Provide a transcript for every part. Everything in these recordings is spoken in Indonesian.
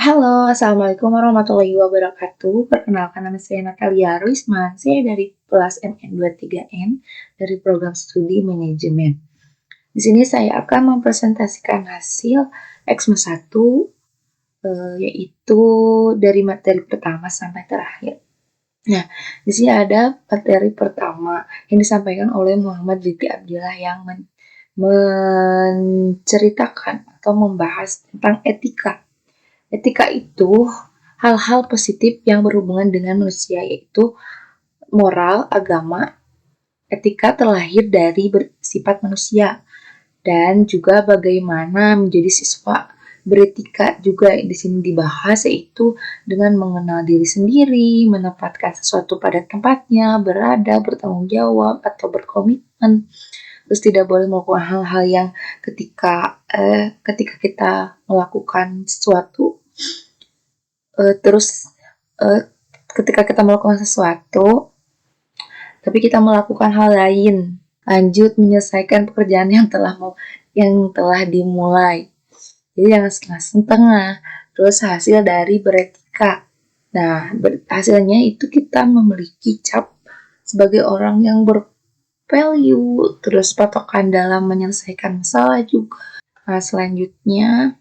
Halo, Assalamualaikum warahmatullahi wabarakatuh. Perkenalkan nama saya Natalia Ruisman. Saya dari kelas MN23N dari program studi manajemen. Di sini saya akan mempresentasikan hasil Exmo 1 yaitu dari materi pertama sampai terakhir. Nah, di sini ada materi pertama yang disampaikan oleh Muhammad Liti Abdillah yang menceritakan atau membahas tentang etika. Etika itu hal-hal positif yang berhubungan dengan manusia, yaitu moral, agama. Etika terlahir dari sifat manusia dan juga bagaimana menjadi siswa beretika juga di sini dibahas, yaitu dengan mengenal diri sendiri, menempatkan sesuatu pada tempatnya, beradab, bertanggung jawab atau berkomitmen. Terus tidak boleh melakukan hal-hal yang ketika kita melakukan sesuatu ketika kita melakukan sesuatu tapi kita melakukan hal lain, lanjut menyelesaikan pekerjaan yang telah dimulai. Jadi jangan setengah-setengah. Terus hasil dari beretika. Nah, hasilnya itu kita memiliki cap sebagai orang yang bervalue, terus patokan dalam menyelesaikan masalah juga. Nah, selanjutnya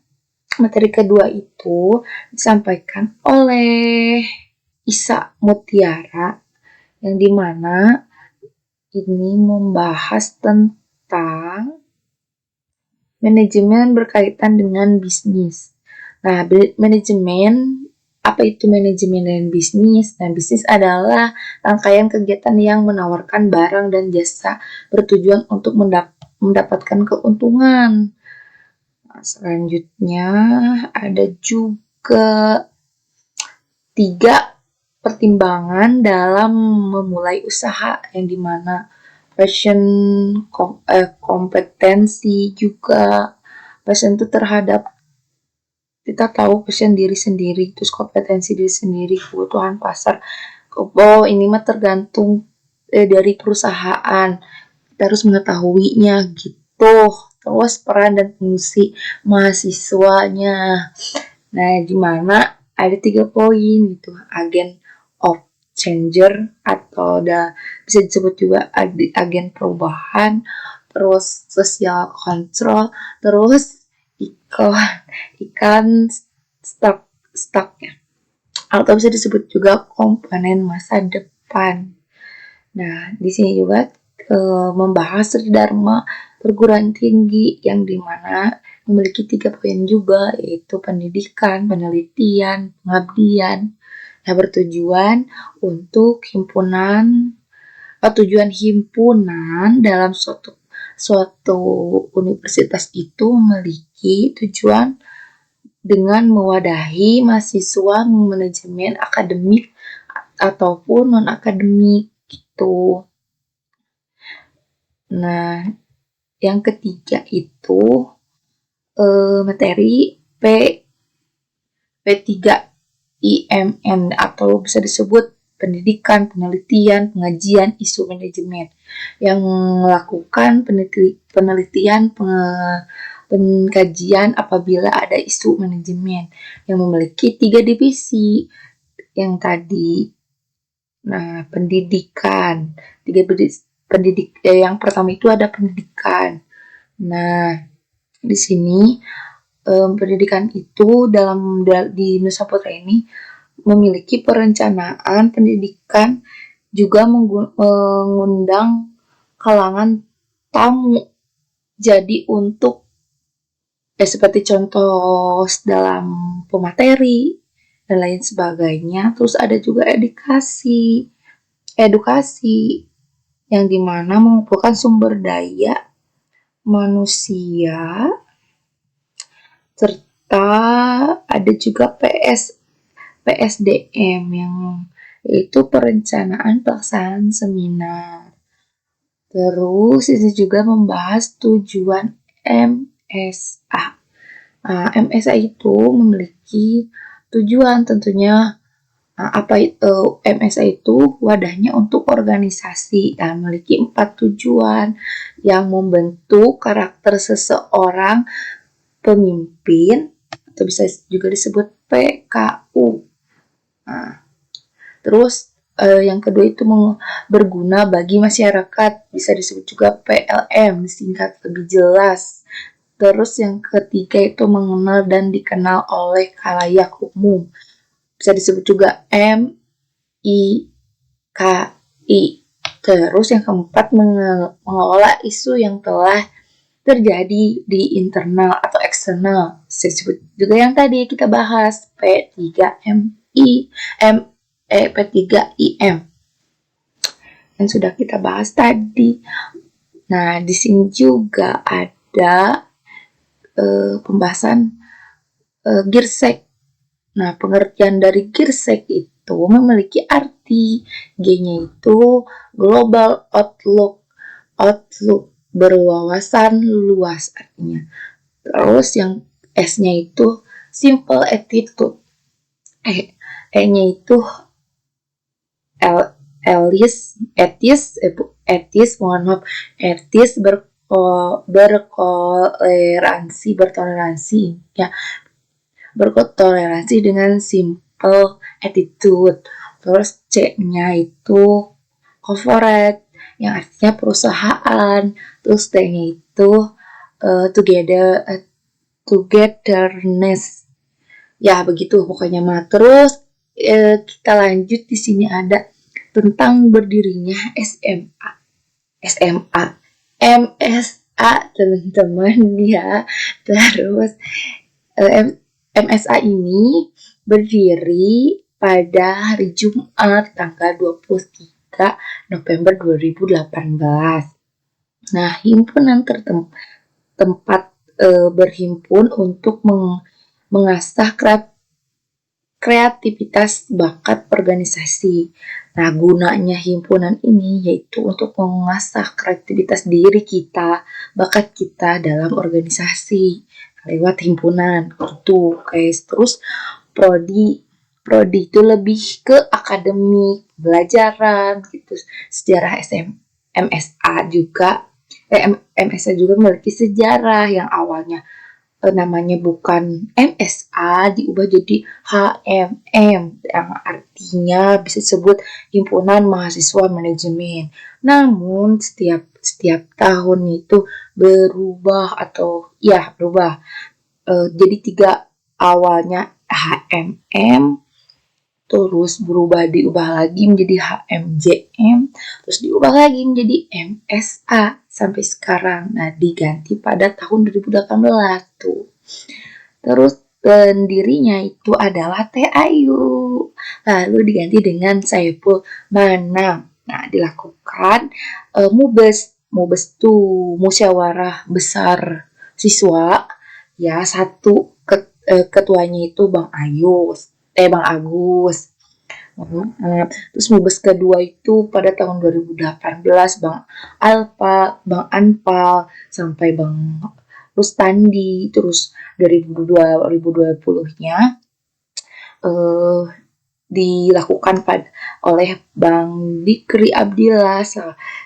materi kedua itu disampaikan oleh Isa Mutiara, yang dimana ini membahas tentang manajemen berkaitan dengan bisnis. Nah, manajemen, apa itu manajemen dan bisnis? Nah, bisnis adalah rangkaian kegiatan yang menawarkan barang dan jasa bertujuan untuk mendapatkan keuntungan. Nah, selanjutnya ada juga 3 pertimbangan dalam memulai usaha, yang dimana passion, kompetensi juga. Passion itu terhadap kita tahu passion diri sendiri, terus kompetensi diri sendiri, kebutuhan pasar. Ini mah tergantung dari perusahaan, kita harus mengetahuinya gitu. Terus peran dan fungsi mahasiswanya. Nah, dimana ada 3 poin gitu, agen of changer atau bisa disebut juga agen perubahan, terus social control, terus ikan stoknya, atau bisa disebut juga komponen masa depan. Nah, di sini juga membahas Tridharma perguruan tinggi, yang dimana memiliki 3 poin juga, yaitu pendidikan, penelitian, pengabdian. Nah, bertujuan untuk tujuan himpunan dalam suatu universitas itu memiliki tujuan dengan mewadahi mahasiswa manajemen akademik ataupun non-akademik gitu. Nah, yang ketiga itu materi P3 IMN atau bisa disebut pendidikan, penelitian, pengajian, isu manajemen, yang melakukan penelitian, pengkajian apabila ada isu manajemen, yang memiliki 3 divisi yang tadi. Nah, pendidikan, yang pertama itu ada pendidikan. Nah, di sini pendidikan itu di Nusa Putra ini memiliki perencanaan pendidikan, juga mengundang kalangan tamu. Jadi untuk seperti contoh dalam pemateri dan lain sebagainya. Terus ada juga edukasi yang dimana mengumpulkan sumber daya manusia, serta ada juga PSDM, yang yaitu perencanaan pelaksanaan seminar. Terus ini juga membahas tujuan MSA. MSA itu memiliki tujuan tentunya. Apa itu MSA itu? Wadahnya untuk organisasi dan memiliki 4 tujuan yang membentuk karakter seseorang pemimpin, atau bisa juga disebut PKU. Nah, terus yang kedua itu berguna bagi masyarakat, bisa disebut juga PLM, singkat lebih jelas. Terus yang ketiga itu mengenal dan dikenal oleh khalayak umum, bisa disebut juga MIKI. Terus yang keempat mengelola isu yang telah terjadi di internal atau eksternal, bisa disebut juga yang tadi kita bahas P3IM yang sudah kita bahas tadi. Nah, di sini juga ada pembahasan Girsek. Nah, pengertian dari Girsek itu memiliki arti. G-nya itu global outlook, berwawasan luas artinya. Terus yang S-nya itu simple attitude. E-nya itu etis, bertoleransi dengan simple attitude. Terus C-nya itu corporate, yang artinya perusahaan. Terus T-nya itu togetherness. Ya begitu pokoknya mah. Terus kita lanjut, di sini ada tentang berdirinya SMA, MSA teman-teman ya. Terus MSA ini berdiri pada hari Jumat tanggal 23 November 2018. Nah, himpunan tempat berhimpun untuk mengasah kreativitas bakat organisasi. Nah, gunanya himpunan ini yaitu untuk mengasah kreativitas diri kita, bakat kita dalam organisasi lewat himpunan gitu, guys. Terus prodi itu lebih ke akademik, belajaran gitu. Sejarah MSA juga MSA juga memiliki sejarah yang awalnya namanya bukan MSA diubah jadi HMM, yang artinya bisa disebut Himpunan Mahasiswa Manajemen. Namun setiap tahun itu berubah jadi 3, awalnya HMM, terus diubah lagi menjadi HMJM, terus diubah lagi menjadi MSA sampai sekarang. Nah, diganti pada tahun 2018 tuh. Terus pendirinya itu adalah TAIU, lalu diganti dengan Saiful Manam. Nah, dilakukan MUBES tuh musyawarah besar siswa ya. Ketuanya itu Bang Agus. Terus MUBES kedua itu pada tahun 2018 Bang Anpal sampai Bang Rustandi. Terus 2020-nya dilakukan oleh Bang Dikri Abdillah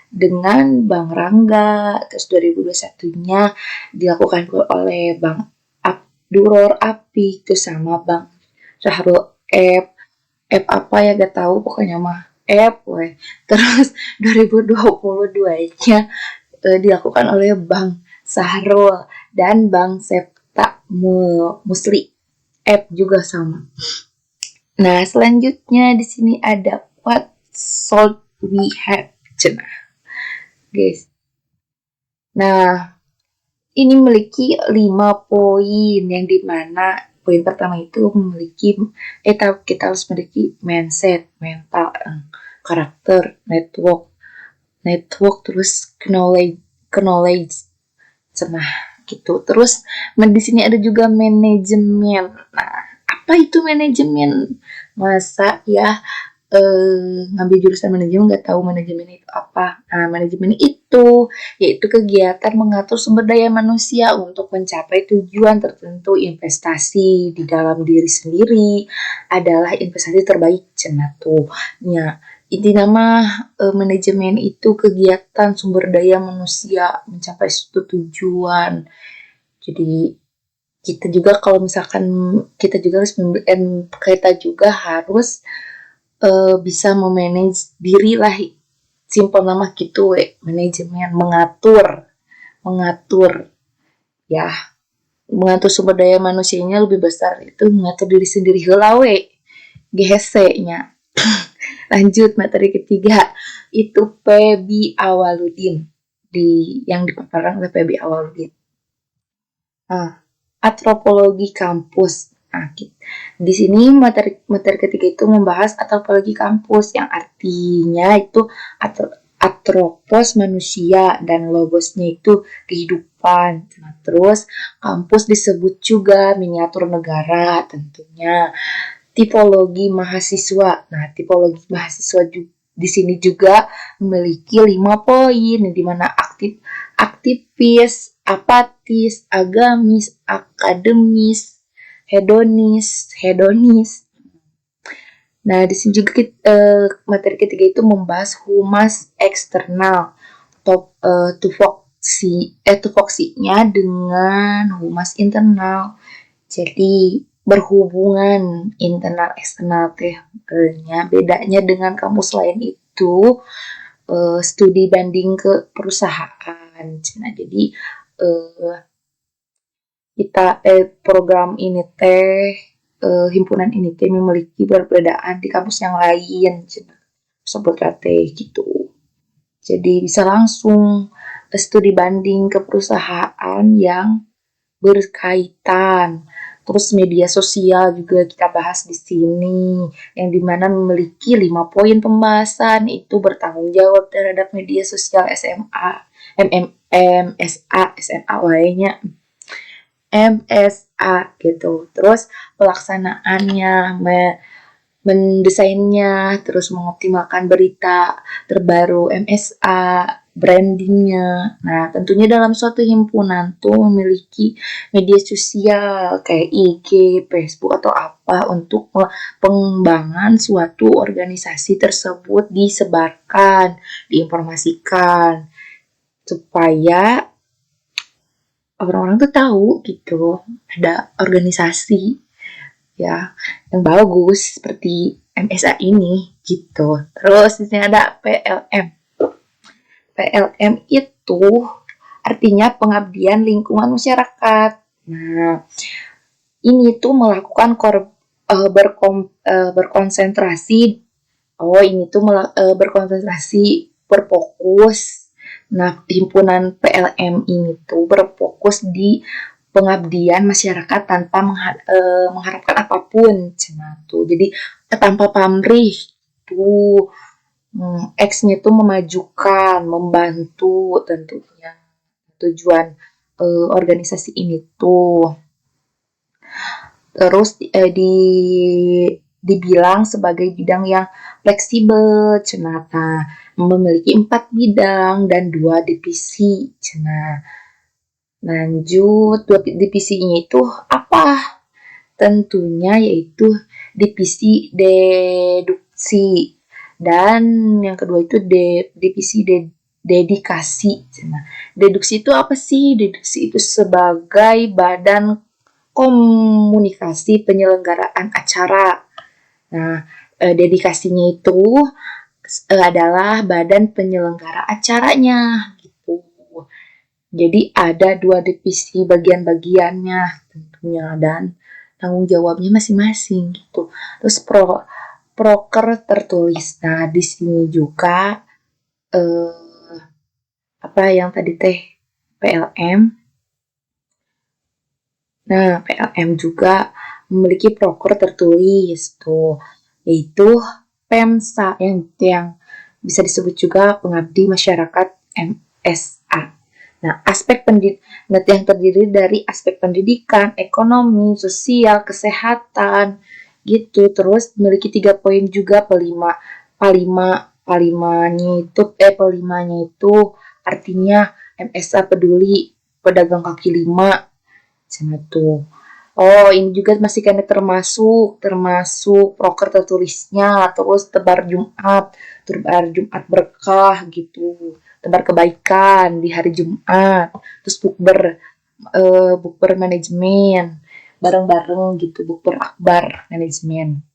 dengan Bang Rangga. Terus 2021-nya dilakukan oleh Bang Abdurror Apik terus sama Bang Syahrul apa ya gak tahu pokoknya mah weh. Terus 2022-nya dilakukan oleh Bang Sahrul dan Bang Septa Musli juga sama. Nah, selanjutnya di sini ada what should we have, guys. Nah, ini memiliki 5 poin, yang dimana poin pertama itu memiliki kita harus memiliki mindset, mental, karakter, network, terus knowledge, gitu. Terus di sini ada juga manajemen. Nah, apa itu manajemen? Masa ya ngambil jurusan manajemen nggak tahu manajemen itu apa? Nah, manajemen itu yaitu kegiatan mengatur sumber daya manusia untuk mencapai tujuan tertentu. Investasi di dalam diri sendiri adalah investasi terbaik, cenatunya. Inti nama manajemen itu kegiatan sumber daya manusia mencapai suatu tujuan. Jadi kita juga kalau misalkan kita juga harus bisa memanage diri lah, simpel nama gitu manajemen, mengatur ya, mengatur sumber daya manusianya lebih besar itu mengatur diri sendiri heula we nya. Lanjut materi ketiga itu Pebi Awaludin yang dipaparkan oleh Pebi Awaludin. Antropologi kampus. Nah, di sini materi ketiga itu membahas antropologi kampus yang artinya itu atropos manusia dan logosnya itu kehidupan. Nah, terus kampus disebut juga miniatur negara tentunya. Tipologi mahasiswa. Nah, tipologi mahasiswa di sini juga memiliki 5 poin di mana aktivis, apatis, agamis, akademis, hedonis. Nah, di sini juga materi ketiga itu membahas humas eksternal tupoksinya dengan humas internal. Jadi berhubungan internal eksternal bedanya dengan kampus lain itu studi banding ke perusahaan. Nah, jadi kita program ini himpunan ini memiliki perbedaan di kampus yang lain sebutnya gitu. Jadi bisa langsung studi banding ke perusahaan yang berkaitan. Terus media sosial juga kita bahas di sini, yang dimana memiliki 5 poin pembahasan itu bertanggung jawab terhadap media sosial SMA lainnya MSA gitu. Terus pelaksanaannya, mendesainnya, terus mengoptimalkan berita terbaru MSA, brandingnya. Nah, tentunya dalam suatu himpunan tuh memiliki media sosial kayak IG, Facebook atau apa untuk pengembangan suatu organisasi tersebut disebarkan, diinformasikan supaya orang-orang tuh tahu gitu ada organisasi ya yang bagus seperti MSA ini gitu. Terus di sini ada PLM. PLM itu artinya pengabdian lingkungan masyarakat. Nah, ini tuh melakukan berkonsentrasi. Berfokus. Nah, himpunan PLM ini tuh berfokus di pengabdian masyarakat tanpa mengharapkan apapun. Nah, tuh jadi tanpa pamrih tuh. X-nya itu memajukan, membantu tentunya tujuan organisasi ini tuh. Terus dibilang sebagai bidang yang fleksibel, cenah memiliki 4 bidang dan 2 divisi, cenah. Lanjut, 2 divisinya itu apa? Tentunya yaitu divisi deduksi. Dan yang kedua itu divisi dedikasi. Nah, deduksi itu apa sih? Deduksi itu sebagai badan komunikasi penyelenggaraan acara. Nah, dedikasinya itu adalah badan penyelenggara acaranya gitu. Jadi ada 2 divisi bagian-bagiannya tentunya dan tanggung jawabnya masing-masing gitu. Terus proker tertulis. Nah, di sini juga apa yang tadi PLM. Nah, PLM juga memiliki proker tertulis tuh, yaitu PEMSA yang bisa disebut juga pengabdi masyarakat MSA. Nah, yang terdiri dari aspek pendidikan, ekonomi, sosial, kesehatan, gitu. Terus memiliki 3 poin juga pelimanya itu artinya MSA peduli pedagang kaki 5 sama tuh. Oh, ini juga masih kena termasuk proker tertulisnya, terus tebar Jumat berkah gitu, tebar kebaikan di hari Jumat, terus bukber bukber manajemen bareng-bareng gitu, bukber akbar manajemen.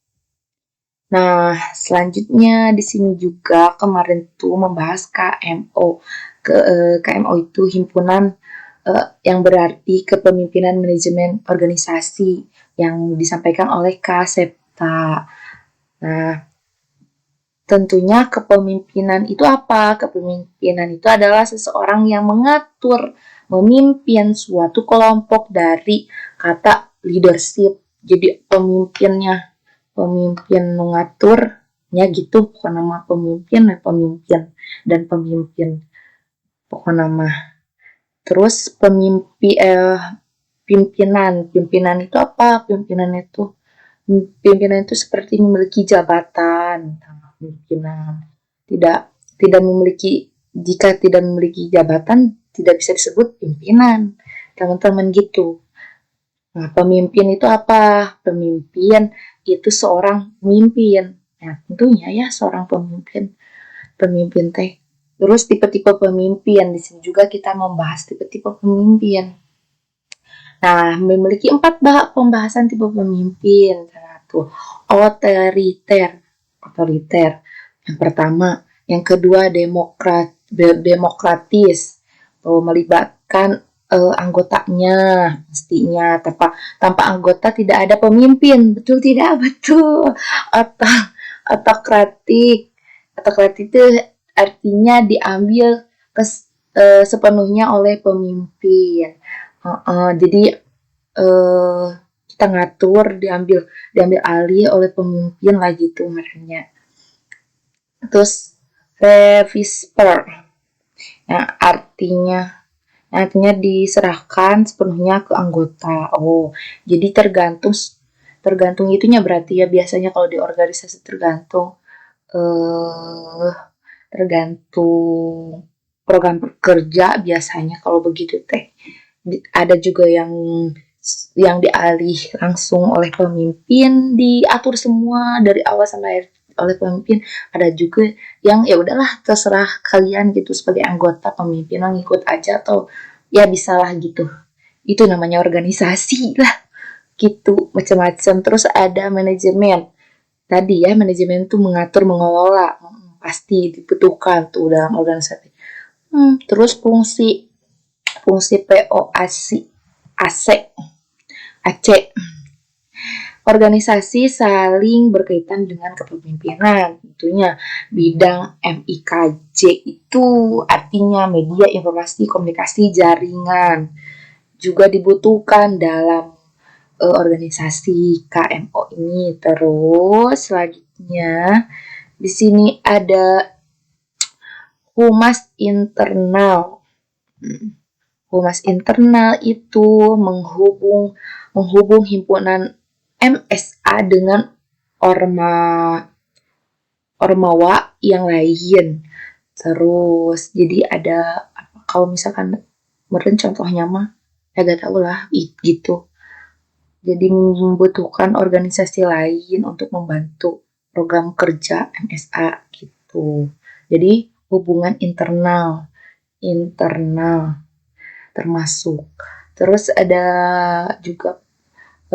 Nah, selanjutnya di sini juga kemarin tuh membahas KMO. KMO itu himpunan yang berarti kepemimpinan manajemen organisasi yang disampaikan oleh Kasepta. Nah, tentunya kepemimpinan itu apa? Kepemimpinan itu adalah seseorang yang mengatur, memimpin suatu kelompok dari kata leadership. Jadi pemimpin mengaturnya gitu, pokok nama pemimpin dan pemimpin pokok nama. Terus pimpinan itu apa? Pimpinan itu seperti memiliki jabatan. Pimpinan tidak memiliki, jika tidak memiliki jabatan tidak bisa disebut pimpinan, teman-teman gitu. Nah, pemimpin itu apa? Pemimpin itu seorang pemimpin. Nah, tentunya ya seorang pemimpin teh. Terus tipe-tipe pemimpin, di sini juga kita membahas tipe-tipe pemimpin. Nah, memiliki 4 pembahasan tipe pemimpin. Satu, otoriter. Yang pertama, yang kedua demokratis. Melibatkan anggotanya mestinya, tanpa anggota tidak ada pemimpin. Betul tidak? Betul. Otokratik. Otokratik itu artinya diambil sepenuhnya oleh pemimpin. Jadi kita ngatur, diambil alih oleh pemimpin lah gitu makanya. Terus revisper, yang artinya diserahkan sepenuhnya ke anggota. Jadi tergantung itunya berarti ya, biasanya kalau di organisasi tergantung program kerja biasanya kalau begitu teh. Ada juga yang dialih langsung oleh pemimpin, diatur semua dari awal sampai akhir oleh pemimpin. Ada juga yang ya udahlah terserah kalian gitu sebagai anggota, pemimpin ngikut aja atau ya bisalah gitu. Itu namanya organisasi lah gitu, macam-macam. Terus ada manajemen. Tadi ya, manajemen itu mengatur, mengelola, pasti dibutuhkan tuh dalam organisasi. Terus fungsi POAC AC. Organisasi saling berkaitan dengan kepemimpinan. Tentunya bidang MIKJ itu artinya media informasi komunikasi jaringan. Juga dibutuhkan dalam organisasi KMO ini. Terus selanjutnya di sini ada humas internal. Humas internal itu menghubung himpunan MSA dengan ormawa yang lain. Terus jadi ada kalau misalkan meren contohnya mah agak tahu lah gitu. Jadi membutuhkan organisasi lain untuk membantu program kerja MSA gitu. Jadi hubungan internal termasuk. Terus ada juga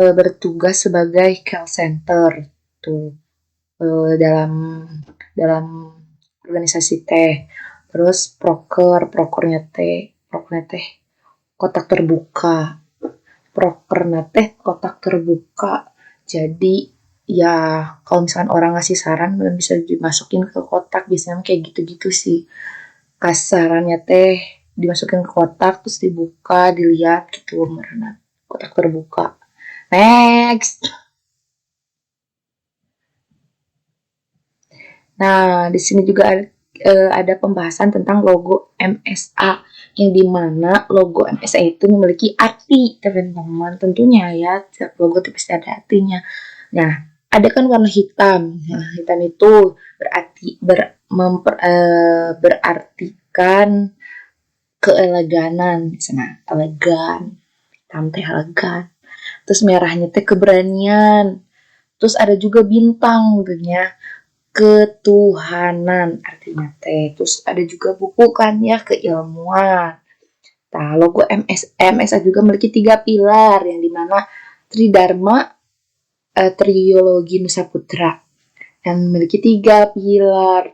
bertugas sebagai call center tuh dalam organisasi teh. Terus prokernya teh kotak terbuka. Prokernya teh kotak terbuka. Jadi ya kalau misalkan orang ngasih saran bisa dimasukin ke kotak, biasanya kayak gitu-gitu sih. Kasarannya teh dimasukin ke kotak terus dibuka, dilihat gitu, karena kotak terbuka. Next. Nah, di sini juga ada pembahasan tentang logo MSA, yang dimana logo MSA itu memiliki arti, teman-teman. Tentunya ya, setiap logo itu pasti ada artinya. Nah, ada kan warna hitam. Nah, hitam itu berartikan keeleganan, misalnya elegan, hitam teh elegan. Terus merahnya teh keberanian. Terus ada juga bintang, tentunya ketuhanan artinya teh. Terus ada juga buku kan ya, keilmuan. Nah, logo MSA juga memiliki 3 pilar yang dimana Tridharma Triologi Nusa Putra yang memiliki 3 pilar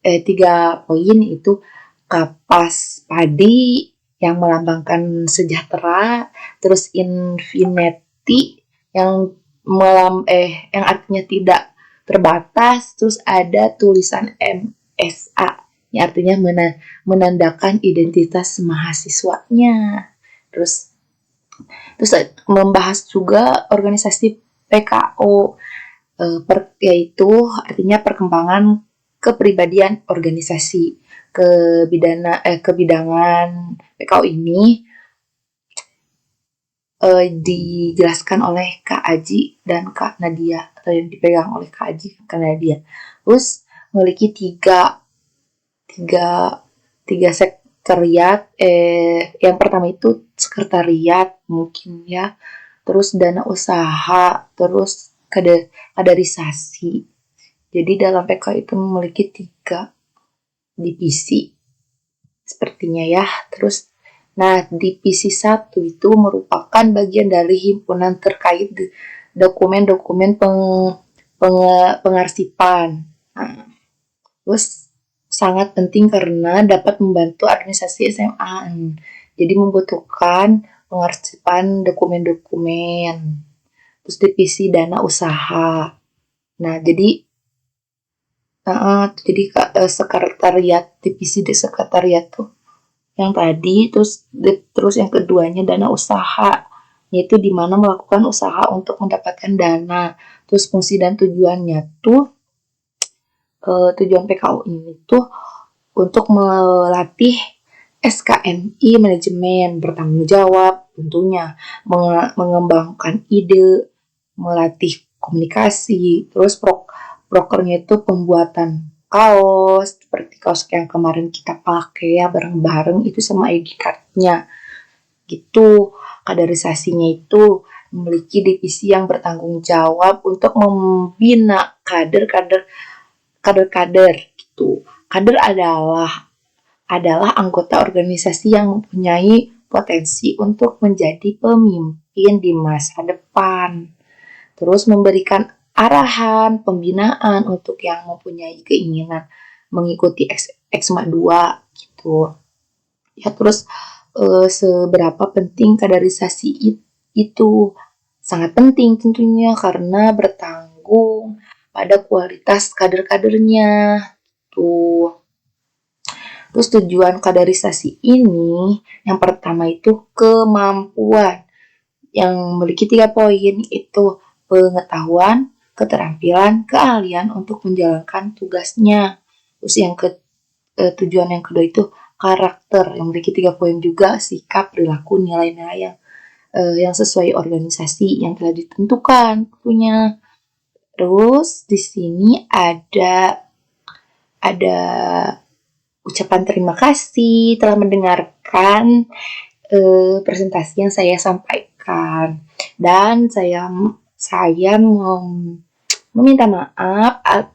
3 poin, itu kapas padi yang melambangkan sejahtera, terus infinity yang yang artinya tidak terbatas, terus ada tulisan MSA yang artinya menandakan identitas mahasiswanya. Terus membahas juga organisasi PKO, yaitu artinya perkembangan kepribadian organisasi. Kebidangan PKO ini dijelaskan oleh Kak Aji dan Kak Nadia, atau yang dipegang oleh Kak Aji dan Kak Nadia. Terus memiliki tiga sekretariat. Yang pertama itu sekretariat mungkin ya, terus dana usaha, terus kaderisasi. Jadi dalam PK itu memiliki 3 divisi sepertinya ya. Terus divisi 1 itu merupakan bagian dari himpunan terkait dokumen-dokumen pengarsipan. Terus sangat penting karena dapat membantu administrasi SMA. Jadi membutuhkan pengarsipan dokumen-dokumen. Terus divisi dana usaha. Jadi sekretariat, divisi di sekretariat tuh yang tadi, terus yang keduanya dana usaha, yaitu di mana melakukan usaha untuk mendapatkan dana. Terus fungsi dan tujuannya tuh, tujuan PKU ini tuh untuk melatih SKMI manajemen bertanggung jawab, tentunya mengembangkan ide, melatih komunikasi. Terus prokernya itu pembuatan kaos, seperti kaos yang kemarin kita pakai ya bareng-bareng itu sama ID card-nya gitu. Kaderisasinya itu memiliki divisi yang bertanggung jawab untuk membina kader gitu. Kader adalah anggota organisasi yang mempunyai potensi untuk menjadi pemimpin di masa depan. Terus memberikan arahan, pembinaan untuk yang mempunyai keinginan mengikuti Eksma 2 gitu. Ya, terus seberapa penting kaderisasi itu? Sangat penting tentunya karena bertanggung pada kualitas kader-kadernya. Tuh. Terus tujuan kaderisasi ini yang pertama itu kemampuan, yang memiliki 3 poin, itu pengetahuan, keterampilan, keahlian untuk menjalankan tugasnya. Terus tujuan yang kedua itu karakter, yang memiliki 3 poin juga, sikap, perilaku, nilai-nilai yang sesuai organisasi yang telah ditentukan punya. Terus di sini ada ucapan terima kasih telah mendengarkan presentasi yang saya sampaikan, dan saya meminta maaf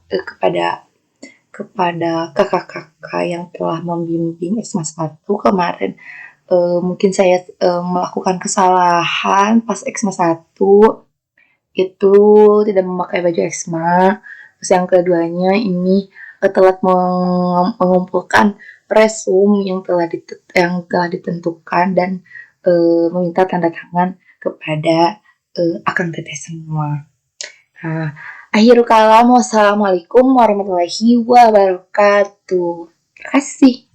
kepada kakak-kakak yang telah membimbing Eksma 1 kemarin. Mungkin saya melakukan kesalahan pas Eksma 1 itu tidak memakai baju Eksma. Terus yang keduanya ini telat mengumpulkan presum yang telah ditentukan, dan meminta tanda tangan kepada akang teteh semua. Akhirul kalam, wassalamualaikum warahmatullahi wabarakatuh. Terima kasih.